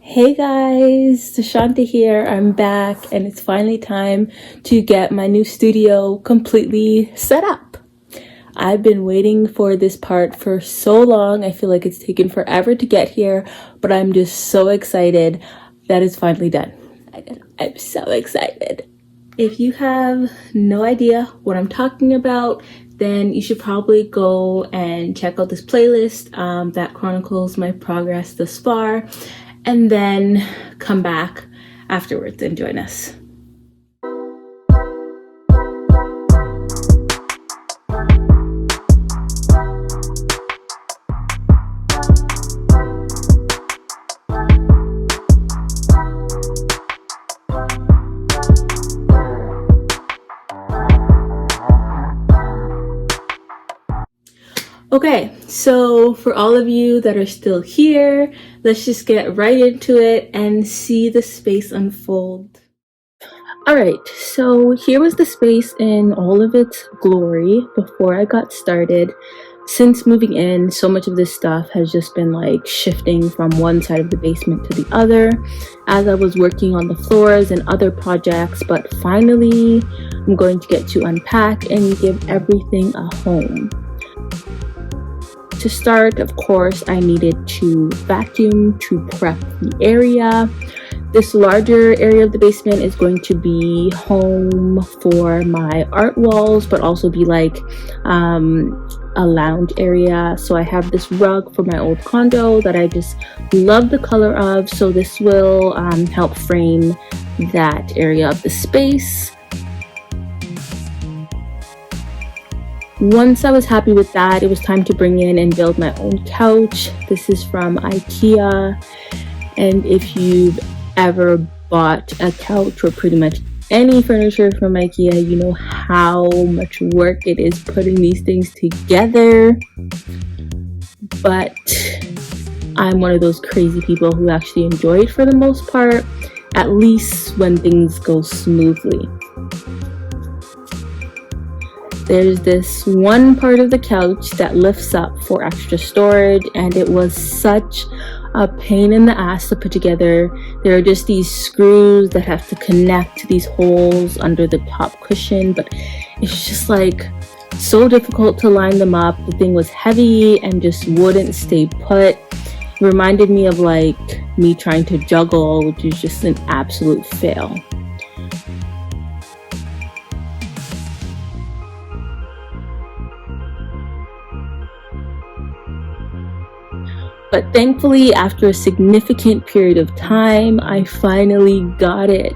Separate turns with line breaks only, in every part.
Hey guys, Deshanta here. I'm back and it's finally time to get my new studio completely set up. I've been waiting for this part for so long. I feel like it's taken forever to get here, but I'm just so excited that it's finally done. I'm so excited. If you have no idea what I'm talking about, then you should probably go and check out this playlist that chronicles my progress thus far, and then come back afterwards and join us. Okay, so for all of you that are still here, let's just get right into it and see the space unfold. Alright, so here was the space in all of its glory before I got started. Since moving in, so much of this stuff has just been like shifting from one side of the basement to the other as I was working on the floors and other projects, but finally I'm going to get to unpack and give everything a home. To start, of course, I needed to vacuum to prep the area. This larger area of the basement is going to be home for my art walls, but also be like a lounge area. So I have this rug for my old condo that I just love the color of. So this will help frame that area of the space. Once I was happy with that, it was time to bring in and build my own couch. This is from IKEA. And if you've ever bought a couch or pretty much any furniture from IKEA, you know how much work it is putting these things together. But I'm one of those crazy people who actually enjoy it for the most part, at least when things go smoothly. There's this one part of the couch that lifts up for extra storage, and it was such a pain in the ass to put together. There are just these screws that have to connect to these holes under the top cushion, but it's just like so difficult to line them up. The thing was heavy and just wouldn't stay put. It reminded me of like me trying to juggle, which is just an absolute fail. But thankfully, after a significant period of time, I finally got it.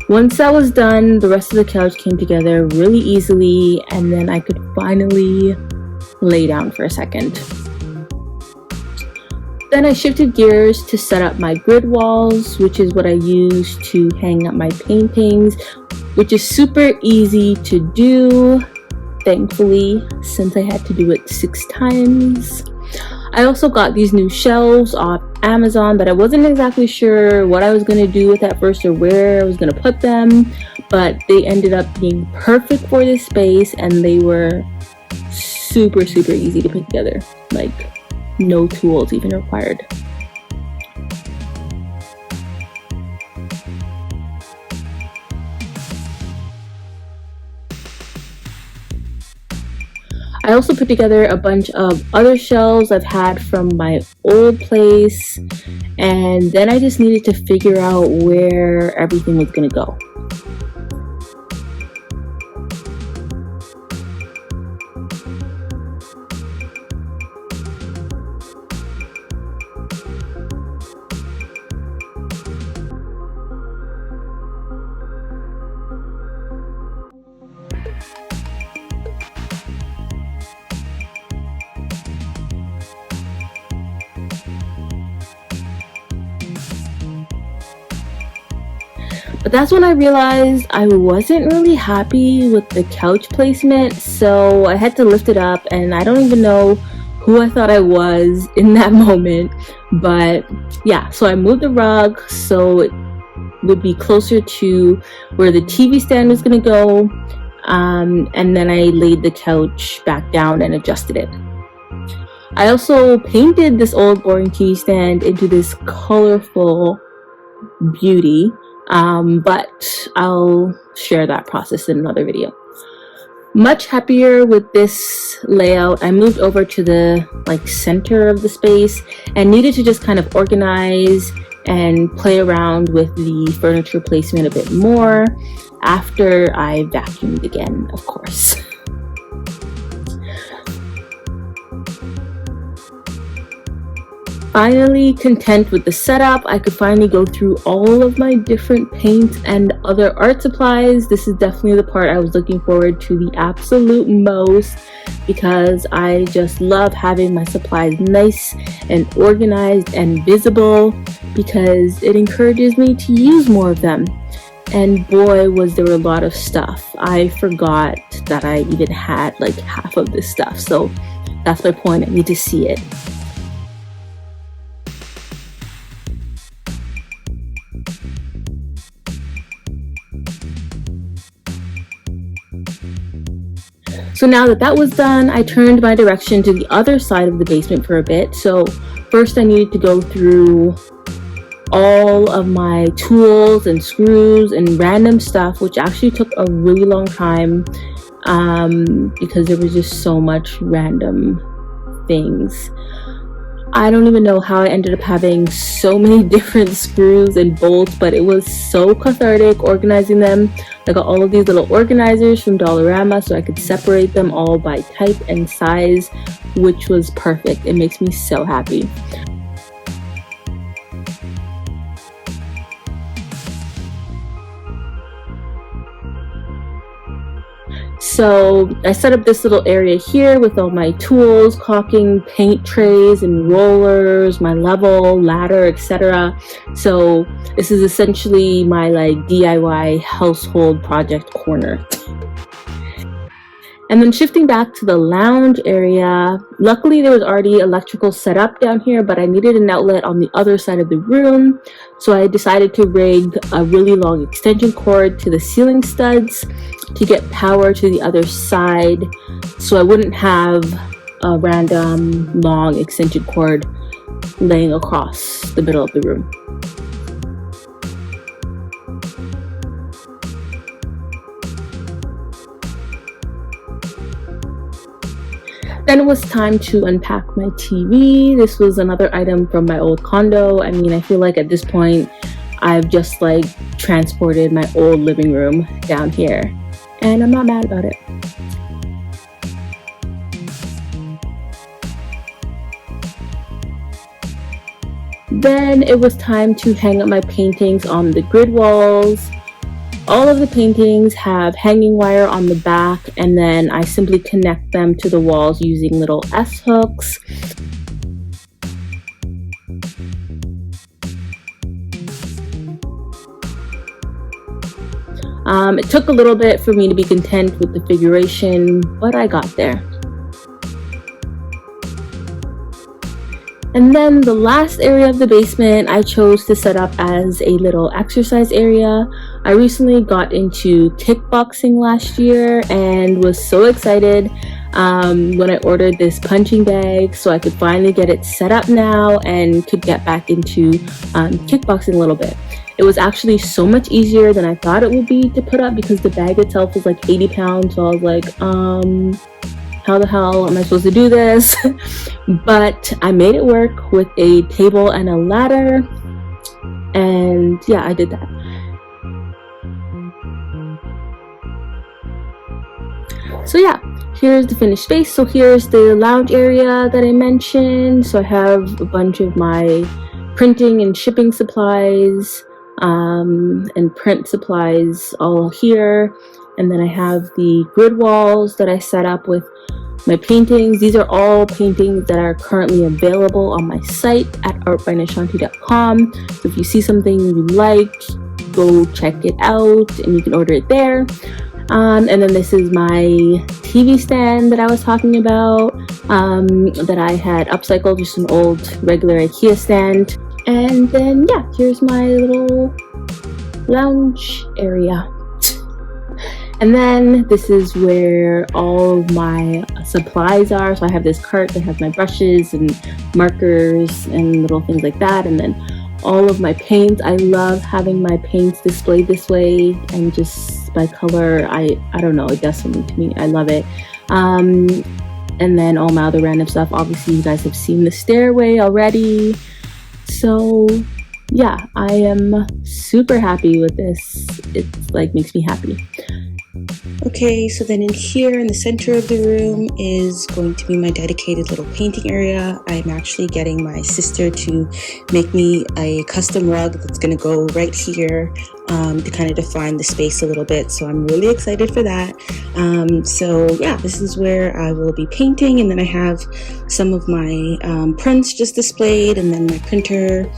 Once that was done, the rest of the couch came together really easily, and then I could finally lay down for a second. Then I shifted gears to set up my grid walls, which is what I use to hang up my paintings, which is super easy to do, thankfully, since I had to do it 6 times. I also got these new shelves off Amazon, but I wasn't exactly sure what I was going to do with at first or where I was going to put them, but they ended up being perfect for this space, and they were super easy to put together, like no tools even required. I also put together a bunch of other shelves I've had from my old place, and then I just needed to figure out where everything was going to go. But that's when I realized I wasn't really happy with the couch placement, so I had to lift it up, and I don't even know who I thought I was in that moment. But yeah, so I moved the rug so it would be closer to where the TV stand was going to go. And then I laid the couch back down and adjusted it. I also painted this old boring TV stand into this colorful beauty, but I'll share that process in another video. Much happier with this layout. I moved over to the center of the space and needed to just kind of organize and play around with the furniture placement a bit more after I vacuumed again, of course. Finally content with the setup, I could finally go through all of my different paints and other art supplies. This is definitely the part I was looking forward to the absolute most, because I just love having my supplies nice and organized and visible, because it encourages me to use more of them. And boy, was there a lot of stuff. I forgot that I even had like half of this stuff. So that's my point. I need to see it. So now that that was done, I turned my direction to the other side of the basement for a bit. So first I needed to go through all of my tools and screws and random stuff, which actually took a really long time because there was just so much random things. I don't even know how I ended up having so many different screws and bolts, but it was so cathartic organizing them. I got all of these little organizers from Dollarama so I could separate them all by type and size, which was perfect. It makes me so happy. So I set up this little area here with all my tools, caulking, paint trays and rollers, my level, ladder, etc. So this is essentially my DIY household project corner. And then shifting back to the lounge area, luckily there was already electrical set up down here, but I needed an outlet on the other side of the room. So I decided to rig a really long extension cord to the ceiling studs to get power to the other side, so I wouldn't have a random long extension cord laying across the middle of the room. Then it was time to unpack my TV. This was another item from my old condo. I mean, I feel like at this point, I've just transported my old living room down here, and I'm not mad about it. Then it was time to hang up my paintings on the grid walls. All of the paintings have hanging wire on the back, and then I simply connect them to the walls using little S-hooks. It took a little bit for me to be content with the figuration, but I got there. And then the last area of the basement I chose to set up as a little exercise area. I recently got into kickboxing last year and was so excited when I ordered this punching bag, so I could finally get it set up now and could get back into kickboxing a little bit. It was actually so much easier than I thought it would be to put up, because the bag itself was 80 pounds, so I was like, how the hell am I supposed to do this? But I made it work with a table and a ladder, and yeah, I did that. So yeah, here's the finished space. So here's the lounge area that I mentioned. So I have a bunch of my printing and shipping supplies and print supplies all here. And then I have the grid walls that I set up with my paintings. These are all paintings that are currently available on my site at artbynishanti.com. So if you see something you like, go check it out and you can order it there. And then this is my TV stand that I was talking about, that I had upcycled, just an old regular IKEA stand. And then yeah, here's my little lounge area. And then this is where all of my supplies are. So I have this cart that has my brushes and markers and little things like that. And then all of my paints. I love having my paints displayed this way and just by color. I don't know, it does something to me. I love it. And then all my other random stuff. Obviously you guys have seen the stairway already. So yeah, I am super happy with this. It's like makes me happy. Okay, so then in here in the center of the room is going to be my dedicated little painting area. I'm actually getting my sister to make me a custom rug that's going to go right here to kind of define the space a little bit. So I'm really excited for that. So yeah, this is where I will be painting, and then I have some of my prints just displayed, and then my printer,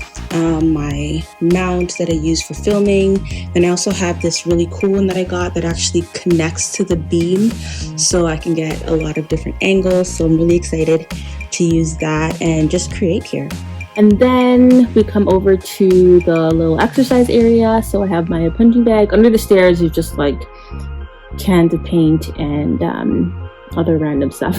my mount that I use for filming. And I also have this really cool one that I got that actually connects to the beam, so I can get a lot of different angles. So I'm really excited to use that and just create here. And then we come over to the little exercise area. So I have my punching bag. Under the stairs is just like cans of paint and other random stuff.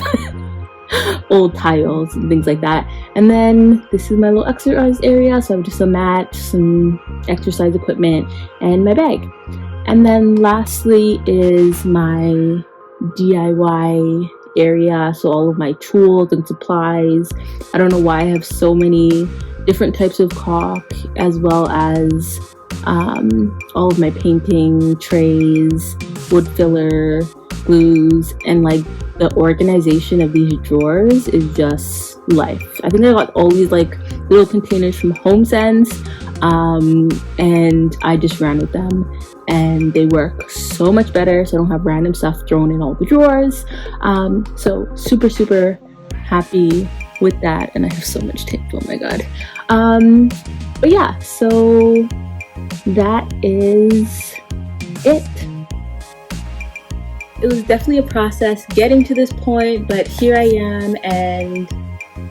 Old tiles and things like that. And then this is my little exercise area. So I have just a mat, some exercise equipment, and my bag. And then lastly is my DIY area, so all of my tools and supplies. I don't know why I have so many different types of caulk, as well as all of my painting trays, wood filler, glues, and like the organization of these drawers is just life. I think I got all these like little containers from HomeSense, and I just ran with them, and they work so much better, so I don't have random stuff thrown in all the drawers. So super happy with that, and I have so much tape, oh my god. But yeah, so that is it. It was definitely a process getting to this point, but here I am, and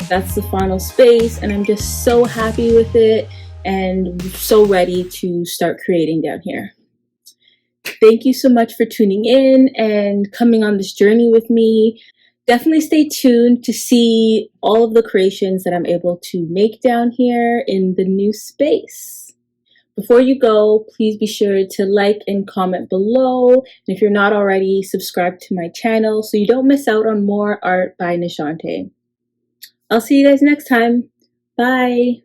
that's the final space, and I'm just so happy with it and so ready to start creating down here. Thank you so much for tuning in and coming on this journey with me. Definitely stay tuned to see all of the creations that I'm able to make down here in the new space. Before you go, please be sure to like and comment below. And if you're not already, subscribe to my channel so you don't miss out on more art by Nishante. I'll see you guys next time. Bye.